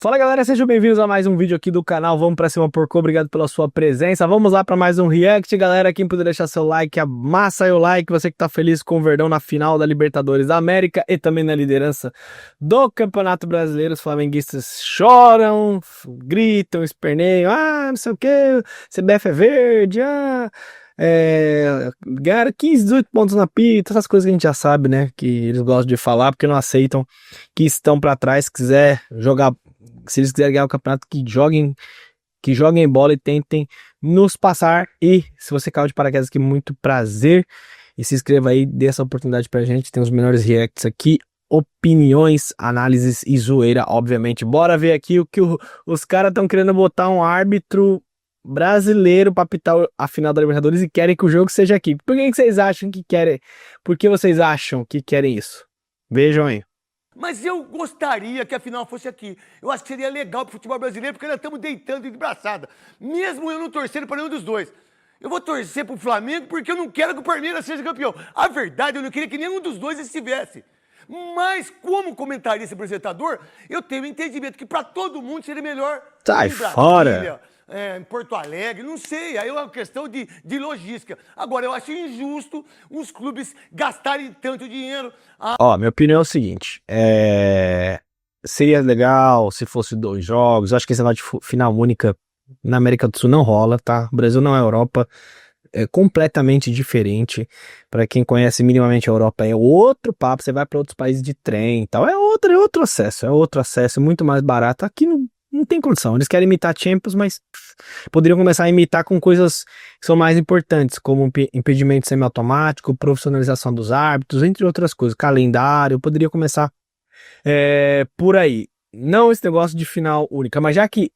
Fala galera, sejam bem-vindos a mais um vídeo aqui do canal. Vamos pra cima, porco, obrigado pela sua presença. Vamos lá para mais um react, galera. Quem puder deixar seu like, amassa aí o like. Você que tá feliz com o Verdão na final da Libertadores da América e também na liderança do Campeonato Brasileiro. Os flamenguistas choram, gritam, esperneiam, não sei o que, CBF é verde, ganharam 15, 18 pontos na pita, essas coisas que a gente já sabe, né, que eles gostam de falar porque não aceitam que estão pra trás. Quiser jogar, se eles quiserem ganhar o campeonato, que joguem bola e tentem nos passar. E se você caiu de paraquedas aqui, muito prazer. E se inscreva aí, dê essa oportunidade pra gente. Tem os melhores reacts aqui, opiniões, análises e zoeira, obviamente. Bora ver aqui o que os caras estão querendo botar um árbitro brasileiro pra apitar a final da Libertadores e querem que o jogo seja aqui. Por que vocês acham que querem? Por que vocês acham que querem isso? Vejam aí. Mas eu gostaria que a final fosse aqui. Eu acho que seria legal pro futebol brasileiro, porque nós estamos deitando de braçada. Mesmo eu não torcendo para nenhum dos dois. Eu vou torcer pro Flamengo porque eu não quero que o Palmeiras seja campeão. A verdade, eu não queria que nenhum dos dois estivesse. Mas, como comentarista e apresentador, eu tenho o entendimento que para todo mundo seria melhor Sai em Brasília, fora! em Porto Alegre, não sei, aí é uma questão de logística. Agora, eu acho injusto os clubes gastarem tanto dinheiro. Ó, minha opinião é o seguinte, seria legal se fosse 2 jogos. Eu acho que esse negócio de final única na América do Sul não rola, tá? O Brasil não é Europa, é completamente diferente. Pra quem conhece minimamente a Europa, é outro papo. Você vai pra outros países de trem e tal, é outro acesso, muito mais barato. Aqui não tem condição. Eles querem imitar Champions, mas poderiam começar a imitar com coisas que são mais importantes, como impedimento semiautomático, profissionalização dos árbitros, entre outras coisas, calendário. Poderia começar por aí. Não esse negócio de final única, mas já que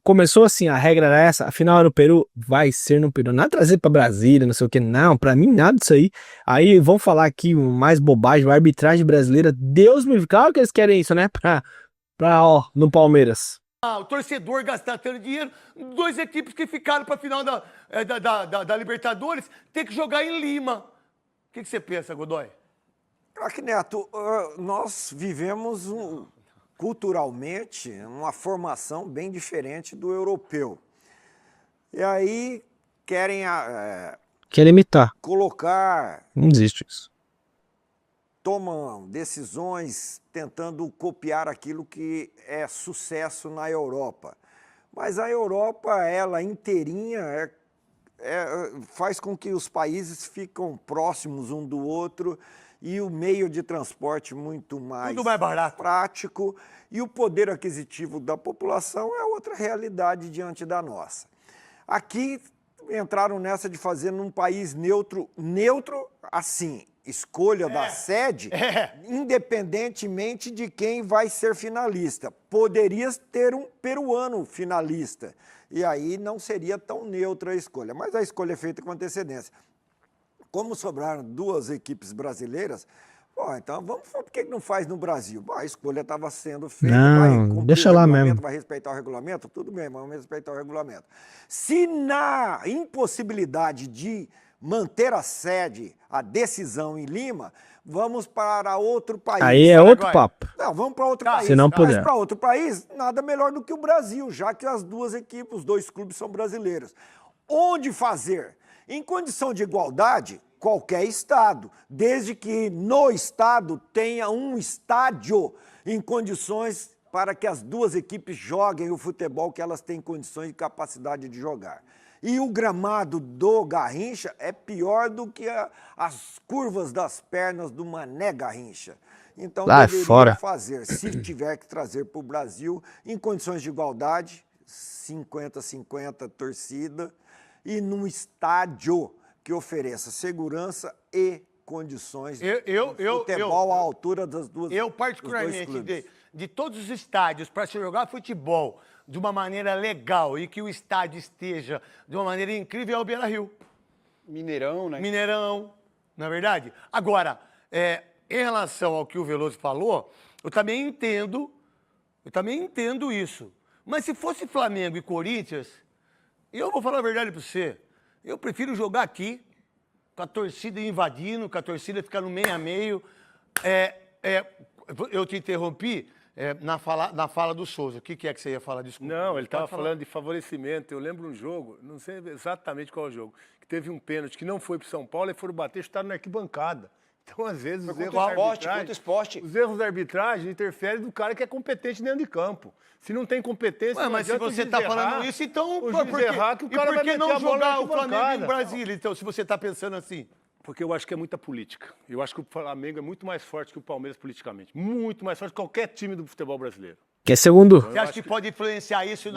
começou assim, a regra era essa, a final era no Peru, vai ser no Peru. Nada trazer pra Brasília, não sei o que, não, pra mim nada disso aí. Aí vão falar aqui mais bobagem, a arbitragem brasileira, Deus me livre, claro que eles querem isso, né, no Palmeiras. O torcedor gastar tanto dinheiro, 2 equipes que ficaram para a final da Libertadores tem que jogar em Lima. O que você pensa, Godoy? Craque Neto, nós vivemos culturalmente uma formação bem diferente do europeu. E aí querem Querem imitar. colocar, Não existe isso. tomam decisões tentando copiar aquilo que é sucesso na Europa. Mas a Europa, ela inteirinha, faz com que os países ficam próximos um do outro e o meio de transporte muito mais barato, prático, e o poder aquisitivo da população é outra realidade diante da nossa. Aqui entraram nessa de fazer num país neutro assim, escolha da sede, independentemente de quem vai ser finalista. Poderia ter um peruano finalista, e aí não seria tão neutra a escolha, mas a escolha é feita com antecedência. Como sobraram 2 equipes brasileiras, então por que não faz no Brasil? A escolha estava sendo feita, vai cumprir deixa o lá regulamento, mesmo. vai respeitar o regulamento, tudo bem, vamos respeitar o regulamento. Se na impossibilidade de manter a sede, a decisão em Lima, vamos para outro país. Aí é outro papo. Não, vamos para outro país. Se não Mas puder. para outro país, nada melhor do que o Brasil, já que as 2 equipes, os 2 clubes são brasileiros. Onde fazer? Em condição de igualdade, qualquer estado, desde que no estado tenha um estádio em condições para que as 2 equipes joguem o futebol que elas têm condições e capacidade de jogar. E o gramado do Garrincha é pior do que as curvas das pernas do Mané Garrincha. Então deveria fazer, se tiver que trazer para o Brasil, em condições de igualdade, 50-50 torcida, e num estádio que ofereça segurança e condições de futebol à altura das 2 Eu, particularmente, de todos os estádios para se jogar futebol de uma maneira legal e que o estádio esteja de uma maneira incrível, é o Beira-Rio. Mineirão, né? Mineirão, não é verdade? Agora, em relação ao que o Veloso falou, eu também entendo isso. Mas se fosse Flamengo e Corinthians, eu vou falar a verdade para você, eu prefiro jogar aqui, com a torcida invadindo, com a torcida ficar no meio a meio. Eu te interrompi, na fala do Souza. O que é que você ia falar? Desculpa. Não, ele estava falando de favorecimento. Eu lembro um jogo, não sei exatamente qual é o jogo, que teve um pênalti que não foi para o São Paulo e foram bater e chutaram na arquibancada. Então, às vezes, os erros da arbitragem interferem do cara que é competente dentro de campo. Se não tem competência, mas se você está falando isso, então... O juiz errar, que o cara vai meter a bola na não jogar o Flamengo arquibancada? em Brasília, então, se você está pensando assim? Porque eu acho que é muita política. Eu acho que o Flamengo é muito mais forte que o Palmeiras politicamente. Muito mais forte que qualquer time do futebol brasileiro. Que é segundo? Você acha que pode influenciar isso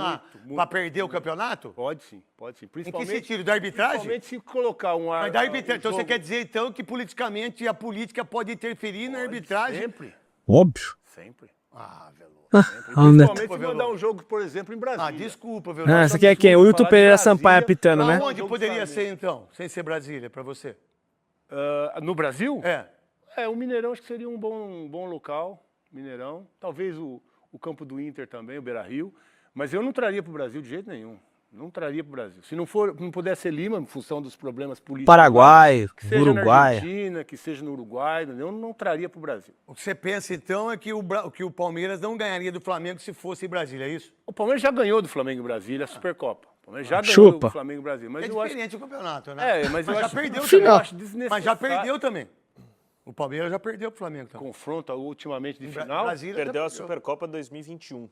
para perder o campeonato? Pode sim, pode sim. Em que sentido? Da arbitragem? Principalmente se colocar um ar... Mas da arbitragem. Então você quer dizer, então, que politicamente a política pode interferir na arbitragem? Sempre. Óbvio. Sempre. Ah, Veloso. Principalmente se mandar um jogo, por exemplo, em Brasília. Ah, desculpa, Veloso. Você quer quem? O Hilton Pereira Sampaio apitando, né? Onde poderia ser, então, sem ser Brasília, para você? No Brasil? É. O Mineirão acho que seria um bom local. Mineirão. Talvez o campo do Inter também, o Beira-Rio. Mas eu não traria para o Brasil de jeito nenhum. Não traria para o Brasil. Se não pudesse ser Lima, em função dos problemas políticos. Paraguai, que seja Uruguai. Na Argentina, que seja no Uruguai, eu não traria para o Brasil. O que você pensa, então, é que o Palmeiras não ganharia do Flamengo se fosse em Brasília, é isso? O Palmeiras já ganhou do Flamengo em Brasília a Supercopa. O Palmeiras já ganhou Chupa. do Flamengo em Brasília. Mas É diferente o campeonato, né? mas eu já acho perdeu que também. eu acho desnecessário. Mas já perdeu também. O Palmeiras já perdeu pro Flamengo também. Confronto ultimamente de final. Brasília Perdeu a Supercopa 2021.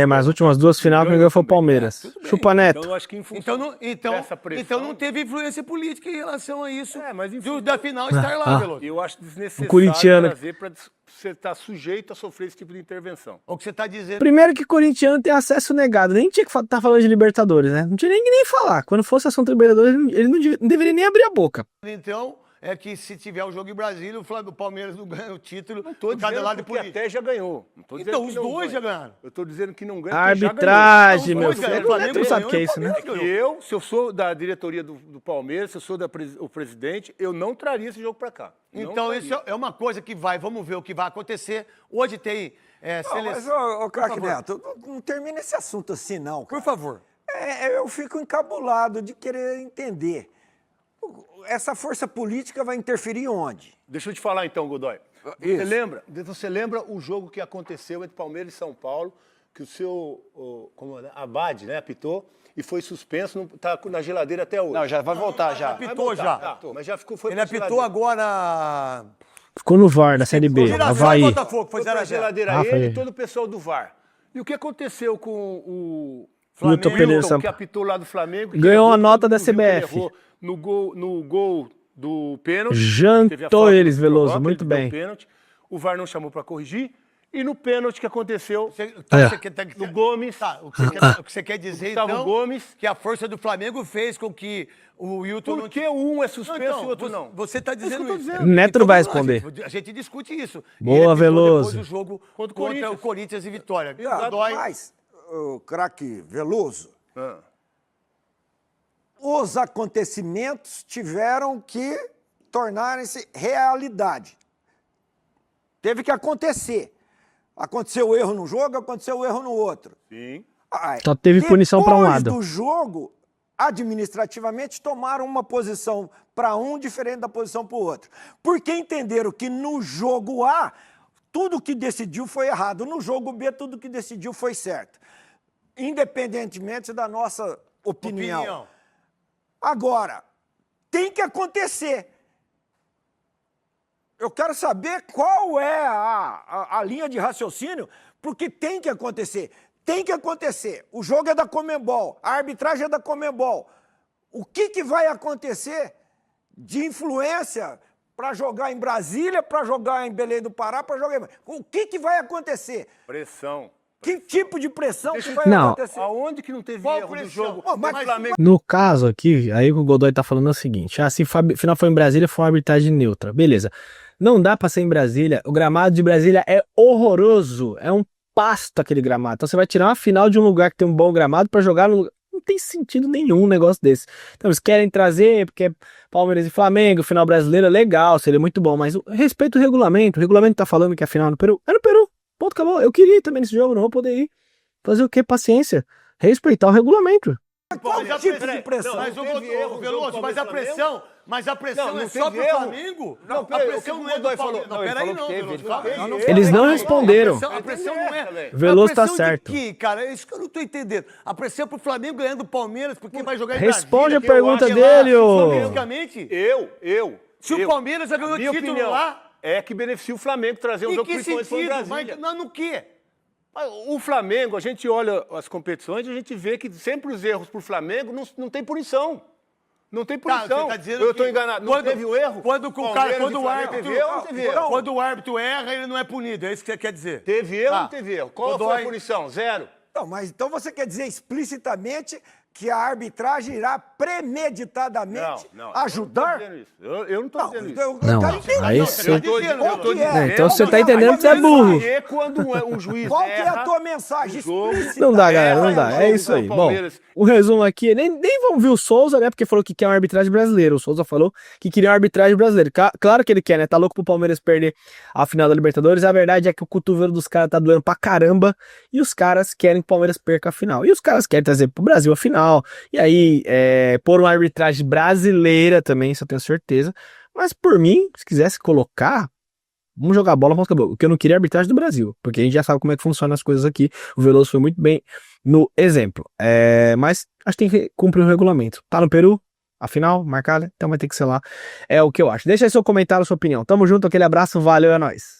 Mas as últimas duas finais que ganhou foi o Palmeiras. Chupa Neto. Então eu acho que em função dessa pressão... Então não teve influência política em relação a isso. Mas da final estar lá, Veloso. Eu acho desnecessário trazer para você estar sujeito a sofrer esse tipo de intervenção. O que você está dizendo... Primeiro que corintiano tem acesso negado. Nem tinha que estar falando de Libertadores, né? Não tinha nem falar. Quando fosse assunto Libertadores, ele não deveria nem abrir a boca. Então... É que se tiver o jogo em Brasília, o Palmeiras não ganha o título. Não estou dizendo que até já ganhou. Então os dois já ganharam. Eu estou dizendo que não ganha. A arbitragem, já meu filho. O Neto não sabe o que é isso, né? Se eu sou da diretoria do Palmeiras, se eu sou o presidente, eu não traria esse jogo para cá. Então isso é uma coisa que vamos ver o que vai acontecer. Hoje tem seleção. Mas, craque Neto, não termina esse assunto assim, não. Cara. Por favor. Eu fico encabulado de querer entender. Essa força política vai interferir onde? Deixa eu te falar então, Godoy. Você lembra o jogo que aconteceu entre Palmeiras e São Paulo, que o seu Abad, né, apitou e foi suspenso, está na geladeira até hoje. Não, já vai voltar já. Apitou já. Mas já foi Ele apitou agora... Ficou no VAR da Série B, Avaí. Foi na geladeira ele e todo o pessoal do VAR. E o que aconteceu com o Flamengo, que apitou lá do Flamengo? Ganhou a nota da CBF. No gol do pênalti. Jantou eles, Veloso, muito bem. O VAR não chamou para corrigir. E no pênalti que aconteceu no Gomes. O que você quer dizer, então, Gomes, que a força do Flamengo fez com que o Wilton... Por que um é suspenso e o outro não? Você está dizendo isso. Neto não vai responder. A gente discute isso. Boa, Veloso. Depois do jogo contra o Corinthians e Vitória. Mas, craque Veloso... Os acontecimentos tiveram que tornarem-se realidade. Teve que acontecer. Aconteceu o erro num jogo, aconteceu o erro no outro. Sim. Só teve punição para um lado. Depois do jogo, administrativamente, tomaram uma posição para um diferente da posição para o outro. Porque entenderam que no jogo A, tudo que decidiu foi errado. No jogo B, tudo que decidiu foi certo. Independentemente da nossa opinião. Agora, tem que acontecer. Eu quero saber qual é a linha de raciocínio, porque tem que acontecer. Tem que acontecer. O jogo é da Conmebol, a arbitragem é da Conmebol. O que vai acontecer de influência para jogar em Brasília, para jogar em Belém do Pará, para jogar... O que vai acontecer? Pressão. Que tipo de pressão que vai acontecer? Aonde que não teve erro no jogo? No caso aqui, aí o que o Godoy tá falando é o seguinte, se final foi em Brasília, foi uma arbitragem neutra, beleza. Não dá pra ser em Brasília, o gramado de Brasília é horroroso, é um pasto aquele gramado. Então você vai tirar uma final de um lugar que tem um bom gramado pra jogar no lugar... Não tem sentido nenhum um negócio desse. Então eles querem trazer, porque é Palmeiras e Flamengo, final brasileiro é legal, seria muito bom, mas respeito o regulamento tá falando que a final é no Peru. É no Peru. Ponto, acabou. Eu queria ir também nesse jogo, não vou poder ir. Fazer o quê? Paciência. Respeitar o regulamento. Qual tipo de pressão? Mas o Veloso, mas a pressão... Mas a pressão Não é só pro teve erro. Flamengo? Não, a peraí, pressão o que não é o do Godoy Palmeiras. falou? Não, Não, peraí ele não, falou que Veloso. teve, Calma. Eles não responderam. A pressão não é... Veloso tá a pressão certo. De quê, cara? É isso que eu não tô entendendo. A pressão é pro Flamengo ganhando do Palmeiras porque vai jogar em Responde Brasília, a que eu pergunta acho que dele, lá, ô. fisicamente. Se o Palmeiras já ganhou minha título opinião lá... é que beneficia o Flamengo trazer um Em jogo que principalmente para sentido? Brasília. Mas no quê? O Flamengo, a gente olha as competições e a gente vê que sempre os erros pro Flamengo não tem punição. Não tem punição. você tá dizendo Eu tô que enganado. Não teve o erro? Quando o cara, Palmeiras quando e o Flamengo árbitro, teve erro ou não teve erro? quando o árbitro erra, ele não é punido. É isso que você quer dizer? Teve erro ou Tá. não teve erro? Qual Godoy- foi a punição? Zero. Não, mas então você quer dizer explicitamente que a arbitragem irá premeditadamente ajudar? Eu não tô dizendo isso. Não, aí você você... tá dizendo, eu tô que é? dizendo. Então você tá Qual que é a entendendo que você é burro. E quando um juiz Qual que é erra, a tua mensagem explícita? Não dá, galera, não dá. jogo É isso aí. do Bom, Palmeiras. o resumo aqui, nem vamos ver o Souza, né? Porque falou que quer uma arbitragem brasileira. O Souza falou que queria uma arbitragem brasileira. Claro que ele quer, né? Tá louco pro Palmeiras perder a final da Libertadores. A verdade é que o cotovelo dos caras tá doendo pra caramba. E os caras querem que o Palmeiras perca a final. E os caras querem trazer pro Brasil a final. E aí, pôr uma arbitragem brasileira também, isso eu tenho certeza. Mas por mim, se quisesse colocar, vamos jogar bola, vamos acabar. O que eu não queria é a arbitragem do Brasil, porque a gente já sabe como é que funcionam as coisas aqui. O Veloso foi muito bem no exemplo. Mas acho que tem que cumprir o regulamento. Tá no Peru? Afinal, marcada, então vai ter que ser lá. É o que eu acho. Deixa aí seu comentário, sua opinião. Tamo junto, aquele abraço, valeu, é nóis.